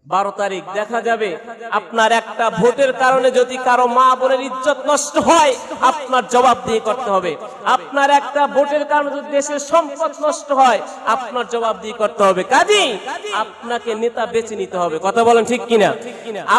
12 তারিখ দেখা যাবে আপনার একটা ভোটের কারণে যদি কারো মা বোনের ইজ্জত নষ্ট হয়, আপনার জবাবদিহি করতে হবে। আপনার একটা ভোটের কারণে যদি দেশের সম্পদ নষ্ট হয়, আপনার জবাবদিহি করতে হবে। কাজেই আপনাকে নেতা বেছে নিতে হবে। কথা বলেন ঠিক কিনা?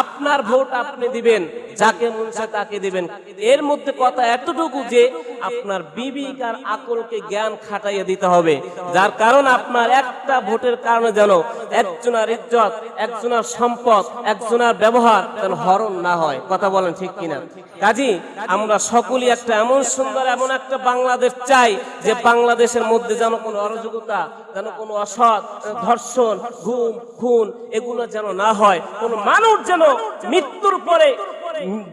আপনার ভোট আপনি দিবেন, যাকে মন চায় তাকে দিবেন। এর মধ্যে কথা এতটুকু যে আপনার বিবেক আর আকলকে জ্ঞান খাটাইয়া দিতে হবে, যার কারণ আপনার একটা ভোটের কারণে যেন একজনের ইজ্জত, একজনের সম্পদ, একজনের ব্যবহার যেন হরণ না হয়। কথা বলেন ঠিক কিনা? কাজী আমরা সকলেই একটা এমন সুন্দর এমন একটা বাংলাদেশ চাই, যে বাংলাদেশের মধ্যে যেন কোনো অরাজকতা, যেন কোনো অসৎ, ধর্ষণ, গুম, খুন এগুলো যেন না হয়। কোনো মানুষ যেন মৃত্যুর পরে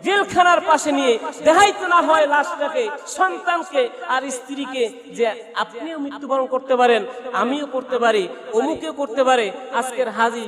জেলখানার পাশে নিয়ে দেখাইতে না হয় লাশটাকে, সন্তানকে আর স্ত্রীকে, যে আপনিও মৃত্যুবরণ করতে পারেন, আমিও করতে পারি, অমুকেও করতে পারে, আজকের হাজী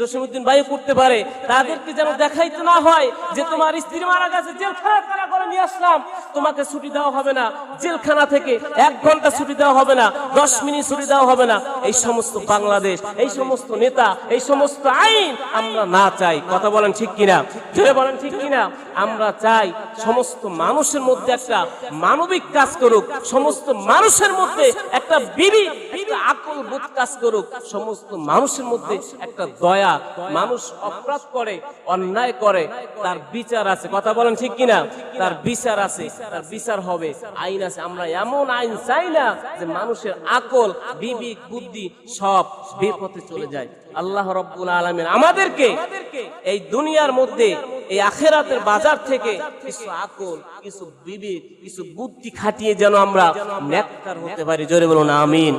জসিমউদ্দিন ভাইও করতে পারে। তাদেরকে যেন দেখাইতে না হয় যে তোমার স্ত্রী মারা গেছে, জেলখানা তারা করে নিয়ে আসলাম, তোমাকে ছুটি দেওয়া হবে না, জেলখানা থেকে 1 ঘন্টা ছুটি দেওয়া হবে না, 10 মিনিট ছুটি দেওয়া হবে না। এই সমস্ত বাংলাদেশ, এই সমস্ত নেতা, এই সমস্ত আইন আমরা না চাই। কথা বলেন ঠিক কিনা? জোরে বলেন ঠিক কিনা? আমরা চাই সমস্ত মানুষের মধ্যে একটা মানবিক কাজ করুক, সমস্ত মানুষের মধ্যে একটা বিবেক, একটা আকল বোধ কাজ করুক, সমস্ত মানুষের মধ্যে একটা দয়া। মানুষ অপরাধ করে, অন্যায় করে, তার বিচার আছে। কথা বলেন ঠিক কিনা? তার বিচার আছে, তার বিচার হবে, আইন আছে। আমরা এমন আইন চাই না যে মানুষের আকল, বিবেক, বুদ্ধি সব বেপথে চলে যায়। আল্লাহ রাব্বুল আলামিন আমাদেরকে এই দুনিয়ার মধ্যে, এই আখিরাতের বাজার থেকে কিছু আকল, কিছু বিবেক, কিছু বুদ্ধি খাটিয়ে যেন আমরা নেককার হতে পারি। জোরে বলুন আমিন।